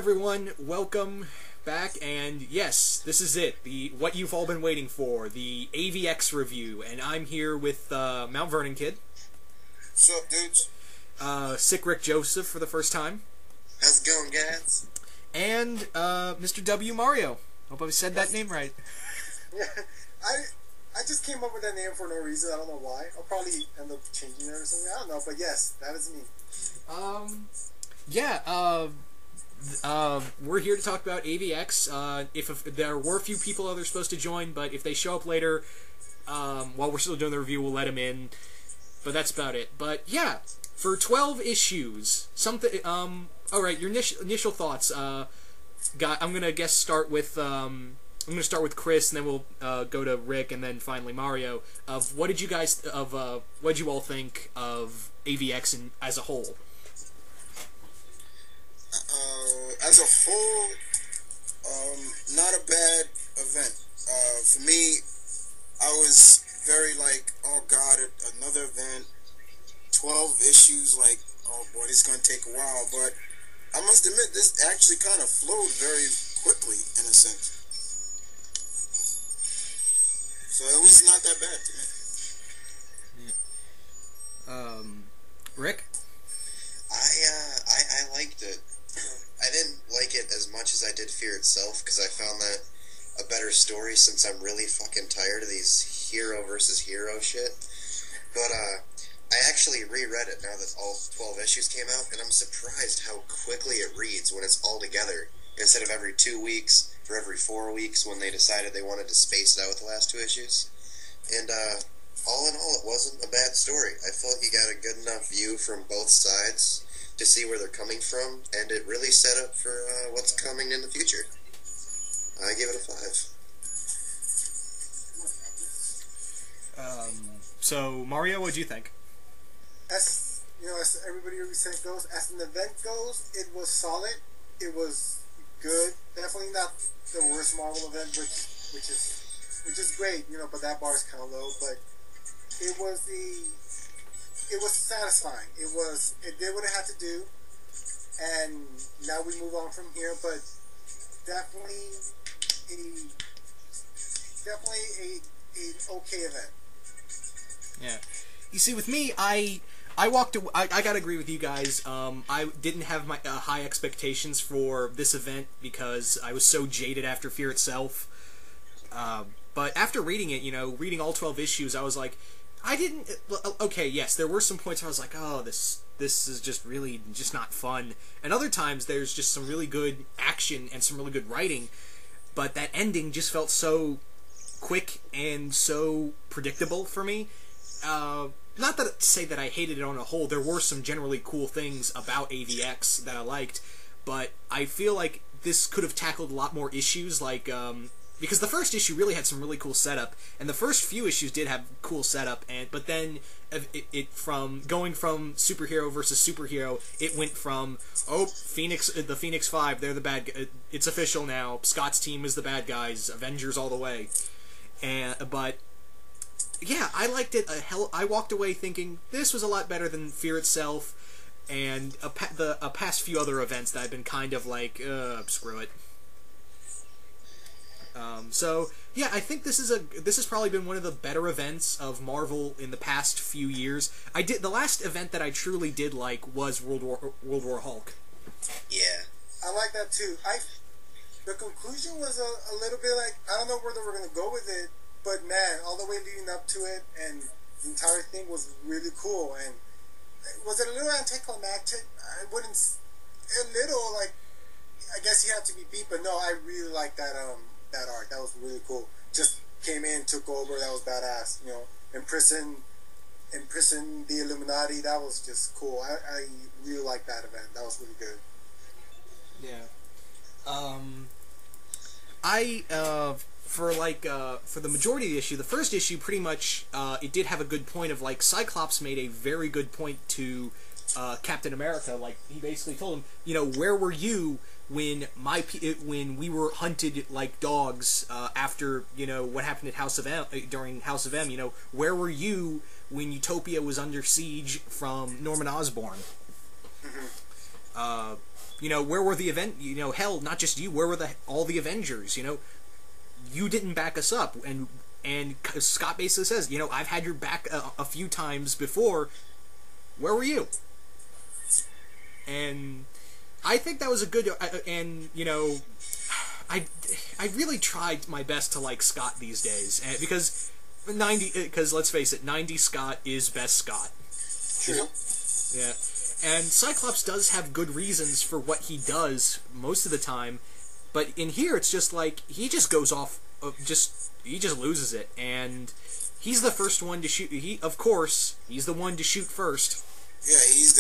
everyone, welcome back, and yes, this is it, what you've all been waiting for, the AVX review, and I'm here with Mount Vernon Kid. What's up, dudes? Sick Rick Joseph for the first time. How's it going, guys? And Mr. W. Mario. Hope I said that name right. Yeah, I just came up with that name for no reason. I don't know why. I'll probably end up changing it or something. I don't know, but yes, that is me. We're here to talk about AVX. If there were a few people that are supposed to join, but if they show up later, while we're still doing the review, we'll let them in. But that's about it. But yeah, for 12 issues, something. All right, your initial thoughts. I'm gonna start with Chris, and then we'll go to Rick, and then finally Mario. What did you all think of AVX as a whole? As a whole, not a bad event. For me, I was very like, oh god, another event, 12 issues, like, oh boy, this is going to take a while, but I must admit, this actually kind of flowed very quickly, in a sense. So it was not that bad to me. Rick? I liked it. I didn't like it as much as I did Fear itself, because I found that a better story, since I'm really fucking tired of these hero versus hero shit. But, I actually reread it now that all 12 issues came out, and I'm surprised how quickly it reads when it's all together, instead of every 2 weeks, or every 4 weeks, when they decided they wanted to space it out with the last 2 issues. And, all in all, it wasn't a bad story. I felt you got a good enough view from both sides to see where they're coming from, and it really set up for what's coming in the future. I give it a 5. So Mario, what do you think? As everybody goes, as an event goes, it was solid. It was good. Definitely not the worst Marvel event, which is great, but that bar is kind of low. But it was satisfying. It did what it had to do, and now we move on from here. But definitely an okay event. Yeah. You see, with me, I walked away. I gotta agree with you guys. I didn't have my high expectations for this event because I was so jaded after Fear itself. But after reading it, reading all 12 issues, I was like, okay, yes, there were some points where I was like, oh, this is just really just not fun. And other times there's just some really good action and some really good writing, but that ending just felt so quick and so predictable for me. Not to say that I hated it on a whole. There were some generally cool things about AVX that I liked, but I feel like this could have tackled a lot more issues, like, because the first issue really had some really cool setup, and the first few issues did have cool setup, but then from going from superhero versus superhero, it went from, oh, the Phoenix Five, they're the bad, it's official now, Scott's team is the bad guys, Avengers all the way, but yeah, I liked it. I walked away thinking this was a lot better than Fear itself, and a past few other events that I've been kind of like, screw it. So yeah, I think this has probably been one of the better events of Marvel in the past few years. The last event that I truly did like was World War Hulk. Yeah, I like that too. The conclusion was a little bit like, I don't know where they were gonna go with it. But man, all the way leading up to it, and the entire thing was really cool. And was it a little anticlimactic? I wouldn't. A little, like, I guess he had to be beat, but no, I really liked that arc. That was really cool. Just came in, took over. That was badass. Imprison the Illuminati. That was just cool. I really liked that event. That was really good. Yeah. For the majority of the issue, the first issue, pretty much, it did have a good point of, like, Cyclops made a very good point to Captain America. Like, he basically told him, where were you when we were hunted like dogs after, what happened at House of M, during House of M, where were you when Utopia was under siege from Norman Osborn? where were the hell, not just you, where were all the Avengers? You didn't back us up, and Scott basically says, I've had your back a few times before. Where were you? And I think that was a good, I really tried my best to like Scott these days, because let's face it, 90 Scott is best Scott. True. Yeah. And Cyclops does have good reasons for what he does most of the time, but in here it's just like he just goes off, he just loses it, and he's the first one to shoot. He's the one to shoot first. Yeah, he's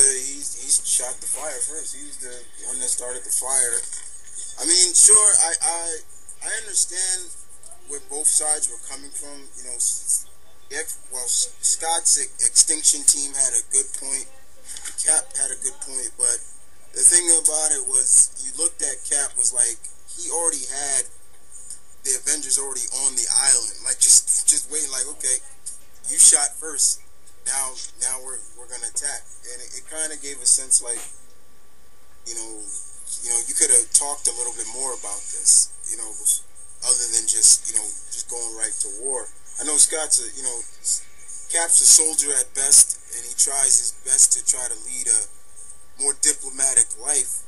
shot the fire first. He's the one that started the fire. I mean, sure, I understand where both sides were coming from. Scott's extinction team had a good point. Cap had a good point, but the thing about it was, you looked at Cap, was like, he already had the Avengers already on the island, like just waiting, like, okay, you shot first, now we're gonna attack, and it kind of gave a sense like, you could have talked a little bit more about this, other than just going right to war. I know Scott's Cap's a soldier at best, and he tries his best to try to lead a more diplomatic life.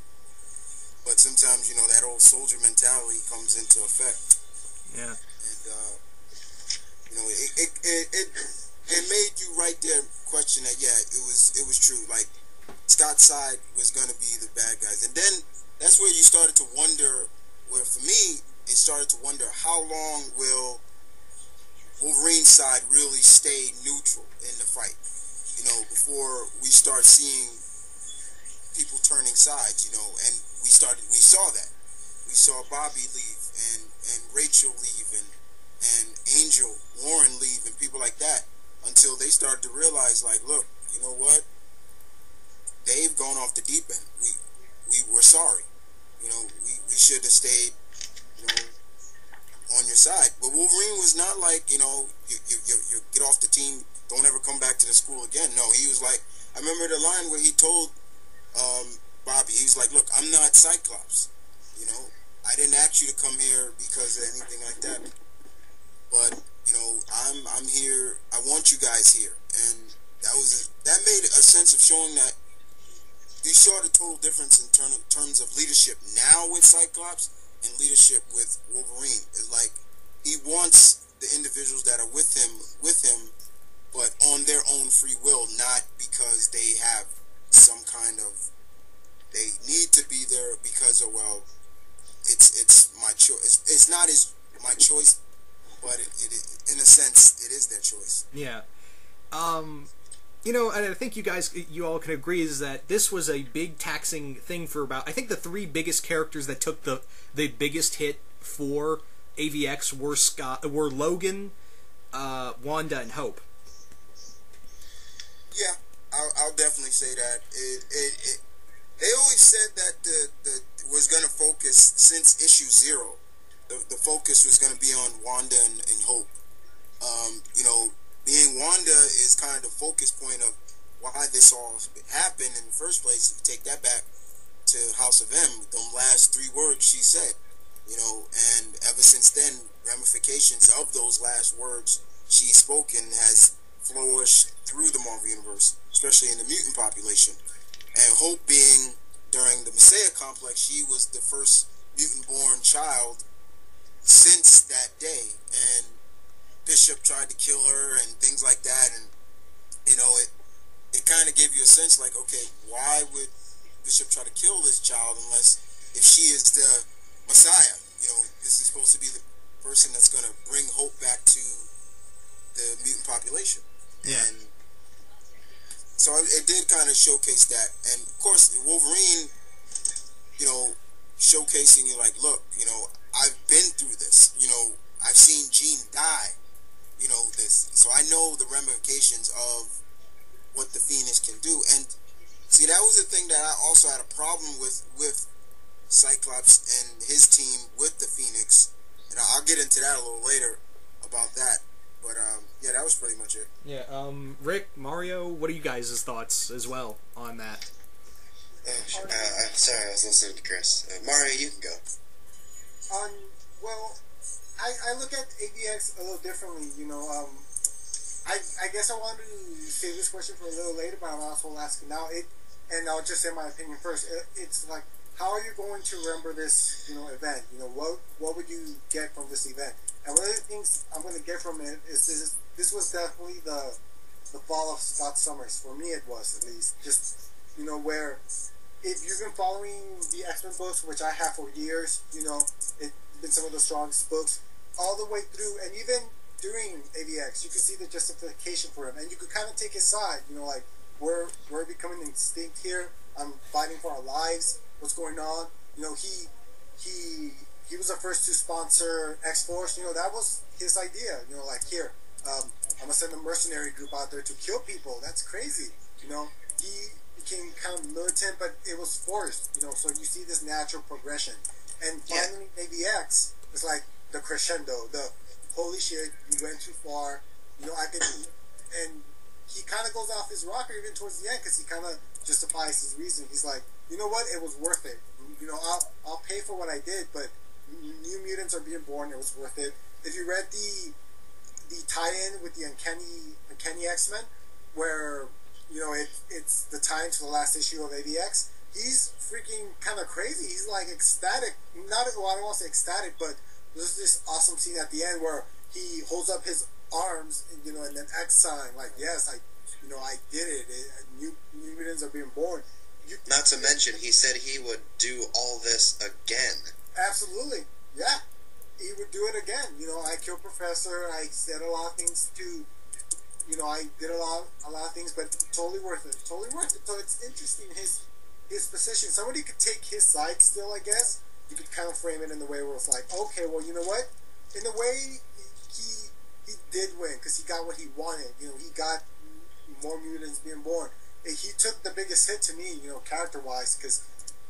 But sometimes, that old soldier mentality comes into effect. Yeah. And it made you right there question that, yeah, it was true. Like, Scott's side was gonna be the bad guys, and then that's where you started to wonder. Where for me, it started to wonder, how long will Wolverine's side really stay neutral in the fight, before we start seeing people turning sides, and we saw that. We saw Bobby leave, and Rachel leave, and Angel, Warren leave, and people like that, until they started to realize, like, look, you know what? They've gone off the deep end. We were sorry. We should have stayed, on your side. But Wolverine was not like, you get off the team, don't ever come back to the school again. No, he was like, I remember the line where he told Bobby, he was like, look, I'm not Cyclops. I didn't ask you to come here because of anything like that. But, I'm here, I want you guys here. And that made a sense of showing that you saw the total difference in terms of leadership now with Cyclops and leadership with Wolverine. It's like, he wants the individuals that are with him, but on their own free will, not because they have some kind of, they need to be there because of, well, it's my choice. It's not my choice, but it in a sense, it is their choice. Yeah. And I think you all can agree, is that this was a big taxing thing for I think the three biggest characters that took the biggest hit for AVX were Logan, Wanda, and Hope. Yeah, I'll definitely say that. They always said that the was going to focus, since issue 0, the focus was going to be on Wanda and Hope. Being Wanda is kind of the focus point of why this all happened in the first place. If you take that back to House of M, the last 3 words she said, and ever since then, ramifications of those last words she's spoken has flourished through the Marvel Universe, especially in the mutant population. And Hope being, during the Messiah complex, she was the first mutant-born child since that day, and Bishop tried to kill her and things like that, and it kind of gave you a sense like, okay, why would Bishop try to kill this child unless if she is the Messiah? This is supposed to be the person that's going to bring hope back to the mutant population. Yeah. And so it did kind of showcase that, and of course Wolverine, showcasing you like, look, I've been through this. I've seen Jean die. This. So I know the ramifications of what the Phoenix can do. And see, that was the thing that I also had a problem with Cyclops and his team with the Phoenix. And I'll get into that a little later about that. But yeah, that was pretty much it. Yeah. Rick, Mario, what are you guys' thoughts as well on that? Sorry, I was listening to Chris. Mario, you can go. Well, I look at AVX a little differently. I guess I wanted to save this question for a little later, but I'll also ask it now. And I'll just say my opinion first. It's like, how are you going to remember this, event? What would you get from this event? And one of the things I'm going to get from it is this was definitely the fall of Scott Summers. For me, it was, at least. Just, where if you've been following the X-Men books, which I have for years, it's been some of the strongest books all the way through, and even during AVX, you could see the justification for him, and you could kind of take his side, like, we're becoming extinct here, I'm fighting for our lives, what's going on, he was the first to sponsor X-Force, that was his idea, like, here, I'm gonna send a mercenary group out there to kill people, that's crazy, he became kind of militant, but it was forced, so you see this natural progression, and finally AVX is like the crescendo, the holy shit, you went too far, and he kind of goes off his rocker even towards the end, because he kind of justifies his reason. He's like, you know what, it was worth it. I'll pay for what I did, but New Mutants are being born. It was worth it. If you read the tie-in with the Uncanny X-Men, where it's the tie-in to the last issue of AVX, he's freaking kind of crazy. He's like ecstatic. I don't want to say ecstatic, but there's this awesome scene at the end where he holds up his arms, and then X sign, like, yes, I did it. New Mutants are being born. Not to mention, he said he would do all this again. Absolutely, yeah. He would do it again. I killed Professor. I said a lot of things to, I did a lot of things, but totally worth it. Totally worth it. So it's interesting, his position. Somebody could take his side still, I guess. You could kind of frame it in the way where it's like, okay, well, you know what? In a way, he did win because he got what he wanted. He got more mutants being born. He took the biggest hit to me, character-wise, because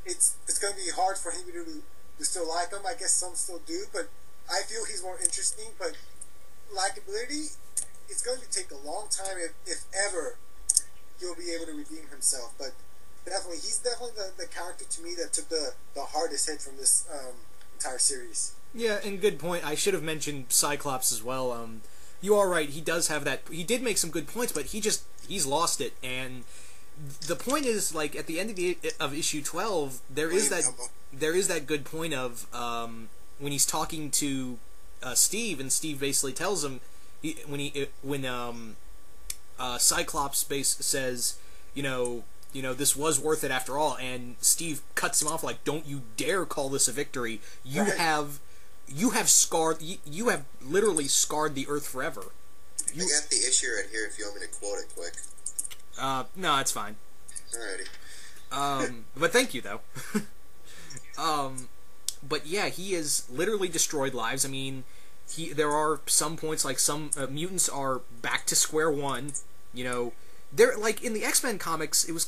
it's going to be hard for him to still like him. I guess some still do, but I feel he's more interesting. But likability, it's going to take a long time, if ever, he'll be able to redeem himself. But definitely, he's definitely the character to me that took the hardest hit from this entire series. Yeah, and good point. I should have mentioned Cyclops as well. You are right. He does have that. He did make some good points, but he's lost it. And the point is, like, at the end of issue 12, there is that good point of when he's talking to Steve, and Steve basically tells him when Cyclops says, this was worth it after all, and Steve cuts him off like, don't you dare call this a victory. You have literally scarred the Earth forever. I got the issue right here if you want me to quote it quick. No, it's fine. Alrighty. But thank you, though. But yeah, he has literally destroyed lives. I mean, there are some points, like some mutants are back to square one, They're like in the X-Men comics. It was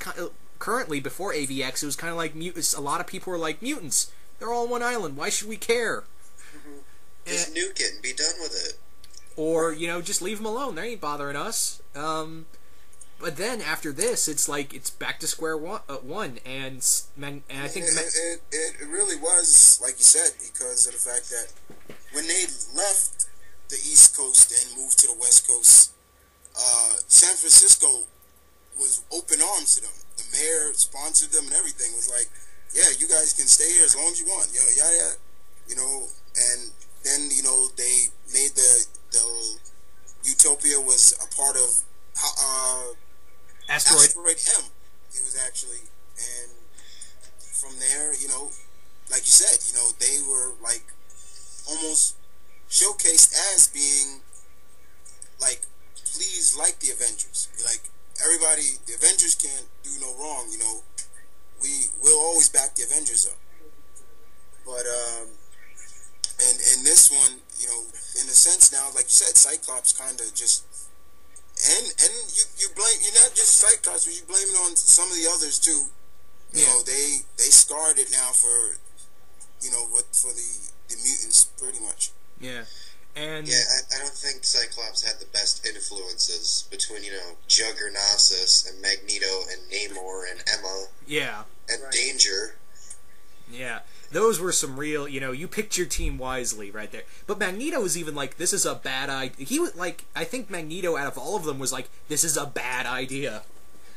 currently before AVX. It was kind of like mutants. A lot of people were like, mutants. They're all on one island. Why should we care? Just nuke it and be done with it. Or just leave them alone. They ain't bothering us. But then after this, it's like it's back to square one, and I think it really was, like you said, because of the fact that when they left the East Coast and moved to the West Coast, San Francisco was open arms to them. The mayor sponsored them and everything. It was like, yeah, you guys can stay here as long as you want. Yada, and then they made the Utopia was a part of Asteroid M. It was actually, and from there, like you said, they were like almost showcased as being like, please, like the Avengers. Like, everybody, the Avengers can't do no wrong, we'll always back the Avengers up. But and in this one, in a sense now, like you said, Cyclops kind of just, and you blame, you're not just Cyclops, but you blame it on some of the others too. They scarred it now for for the mutants pretty much. Yeah. And yeah, I don't think Cyclops had the best influences between, Juggernautus and Magneto and Namor and Emma. Yeah. And those were some real, you picked your team wisely right there. But Magneto was even like, this is a bad idea. He was like, I think Magneto out of all of them was like, this is a bad idea.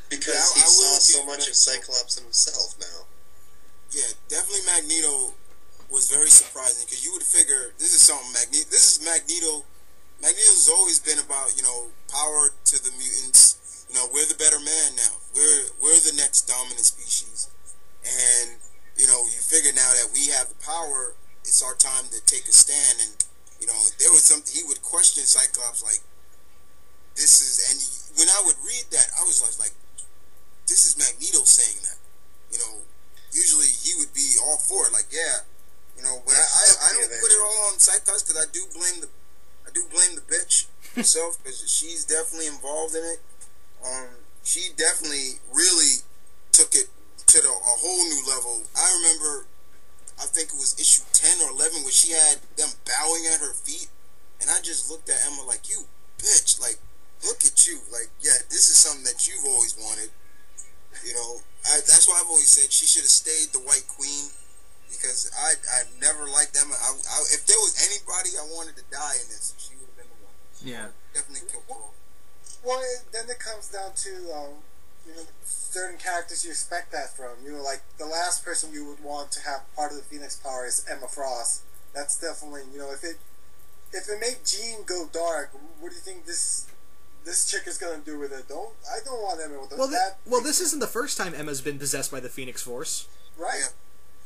Because he saw so much of Cyclops himself now. Yeah, definitely Magneto was very surprising, because you would figure this is something this is Magneto. Magneto's always been about, power to the mutants. We're the better man now. We're the next dominant species. And, you figure now that we have the power, it's our time to take a stand. And, there was something he would question Cyclops like, this is, and when I would read that, I was like, this is Magneto saying that. Usually he would be all for it, like, yeah, but I don't put it all on Cyclops, because I do blame the bitch herself, because she's definitely involved in it. She definitely really took it to a whole new level. I remember, I think it was issue 10 or 11, where she had them bowing at her feet, and I just looked at Emma like, you bitch, like, look at you, like, yeah, this is something that you've always wanted. That's why I've always said she should have stayed the White Queen, because I've never liked Emma. If there was anybody I wanted to die in this, she would have been the one. Yeah. Definitely killed her off. Well, then it comes down to certain characters you expect that from. Like the last person you would want to have part of the Phoenix power is Emma Frost. That's definitely, if it made Jean go dark, what do you think this chick is gonna do with it? I don't want Emma with that. Well, this isn't the first time Emma's been possessed by the Phoenix Force. Right. Yeah.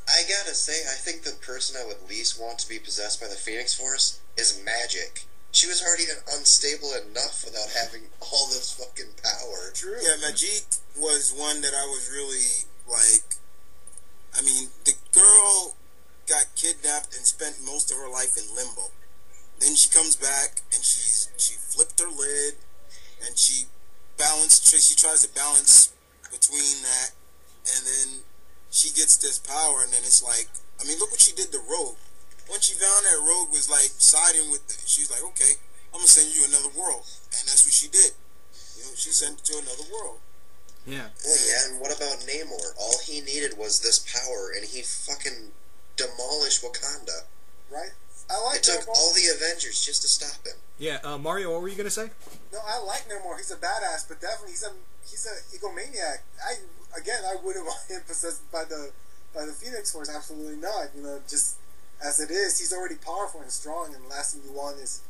I gotta say, I think the person I would least want to be possessed by the Phoenix Force is Magic. She was already unstable enough without having all this fucking power. True. Yeah, Magic was one that I was really, like, I mean, the girl got kidnapped and spent most of her life in limbo. Then she comes back, and she flipped her lid, and she tries to balance between that, and then she gets this power, and then it's like, I mean, look what she did to Rogue. Once she found that Rogue was like siding with it, she's like, okay, I'm gonna send you another world, and that's what she did. She sent it to another world. Yeah. Well, yeah, and what about Namor? All he needed was this power, and he fucking demolished Wakanda. Right. I like it took Namor. all the Avengers just to stop him. Yeah, Mario, what were you gonna say? No, I like Namor. He's a badass, but definitely he's a egomaniac. I wouldn't want him possessed by the Phoenix Force. Absolutely not. Just as it is, he's already powerful and strong, and the last thing you want is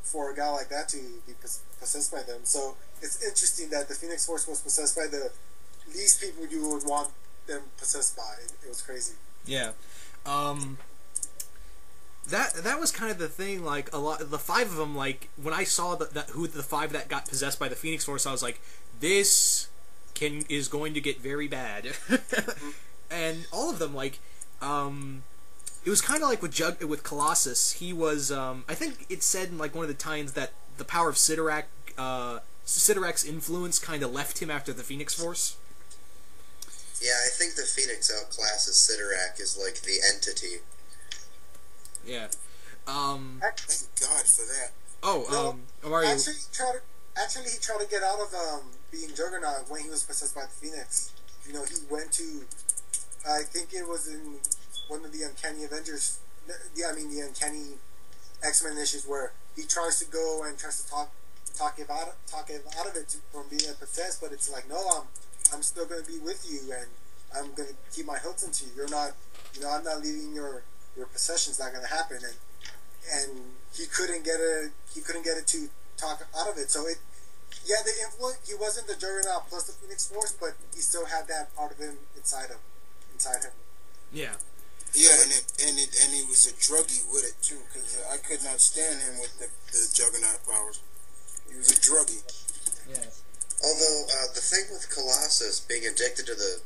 for a guy like that to be possessed by them. So it's interesting that the Phoenix Force was possessed by the least people you would want them possessed by. It was crazy. Yeah. That was kind of the thing. Like the five of them. Like when I saw who the five that got possessed by the Phoenix Force, I was like, this is going to get very bad. And all of them, like, it was kind of like with Colossus. He was, I think it said in like one of the tie-ins that the power of Sidorak's influence kind of left him after the Phoenix Force. Yeah, I think the Phoenix outclasses Sidorak is like the entity. Yeah. Thank God for that. Mario. Actually, he tried to get out of being Juggernaut when he was possessed by the Phoenix. He went to, I think it was in one of the Uncanny Avengers, the Uncanny X-Men issues, where he tries to go and tries to talk him out of it from being possessed, but it's like, no, I'm still going to be with you, and I'm going to keep my hooks into you. You're not, I'm not leaving your possession's not going to happen, and he couldn't get it to talk out of it. So the influence, he wasn't the Juggernaut plus the Phoenix Force, but he still had that part of him inside him. Yeah. Yeah, and he was a druggie with it too, because I could not stand him with the Juggernaut powers. He was a druggie. Yeah. Although the thing with Colossus being addicted to the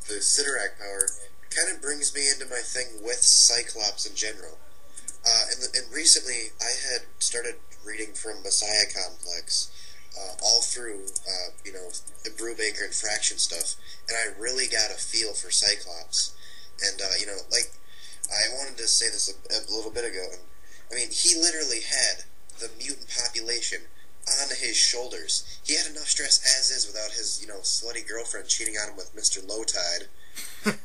Sidorak power kind of brings me into my thing with Cyclops in general. And recently I had started reading from Messiah Complex, all through the Brubaker and Fraction stuff, and I really got a feel for Cyclops. And I wanted to say this a little bit ago. I mean, he literally had the mutant population on his shoulders. He had enough stress as is without his, slutty girlfriend cheating on him with Mr. Lowtide. But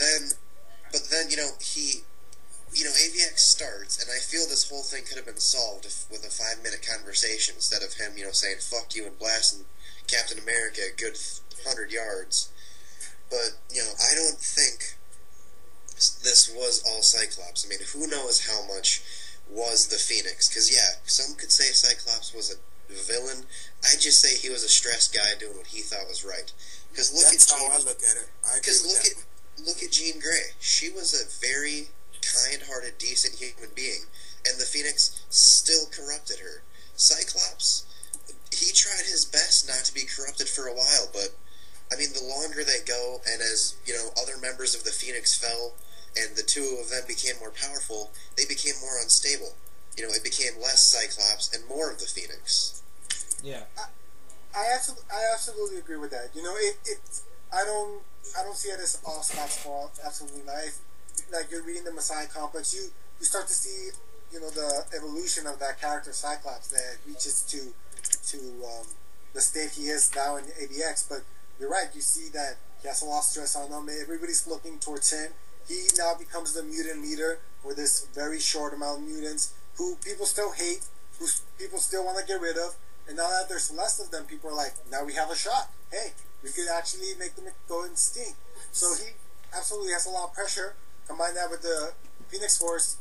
then But then, AVX starts, and I feel this whole thing could have been solved with a 5-minute conversation instead of him, saying "fuck you" and blasting Captain America a good 100 yards. But I don't think this was all Cyclops. I mean, who knows how much was the Phoenix? Because some could say Cyclops was a villain. I'd just say he was a stressed guy doing what he thought was right. Because That's how I look at it. I agree with that. Look at Jean Grey. She was a very kind-hearted, decent human being, and the Phoenix still corrupted her. Cyclops, he tried his best not to be corrupted for a while, but I mean, the longer they go, and as other members of the Phoenix fell, and the two of them became more powerful, they became more unstable. It became less Cyclops and more of the Phoenix. Yeah. I absolutely agree with that. I don't see it as all Scott's fault. Absolutely not. Like you're reading the Messiah Complex, you start to see the evolution of that character Cyclops that reaches to the state he is now in AVX. But you're right. You see that he has a lot of stress on him. Everybody's looking towards him. He now becomes the mutant leader for this very short amount of mutants who people still hate, who people still want to get rid of. And now that there's less of them, people are like, now we have a shot. Hey, we could actually make them go extinct. So he absolutely has a lot of pressure. Combine that with the Phoenix Force,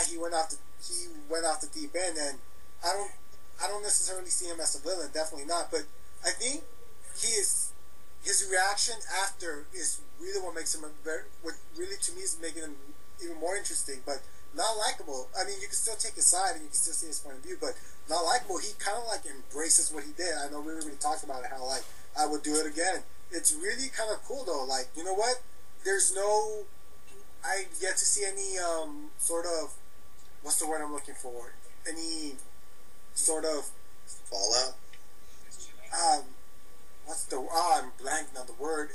he went off the deep end, and I don't necessarily see him as a villain, definitely not. But I think his reaction after is really what makes him what really to me is making him even more interesting, but not likable. I mean, you can still take his side and you can still see his point of view, but not likable. He kind of like embraces what he did. I know we already talked about it, how like I would do it again. It's really kind of cool though. Like, you know what? I yet to see any sort of, what's the word I'm looking for? Any sort of fallout. I'm blanking on the word.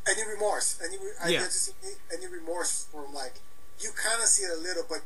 Any remorse? I get to see any remorse from, like, you kind of see it a little, but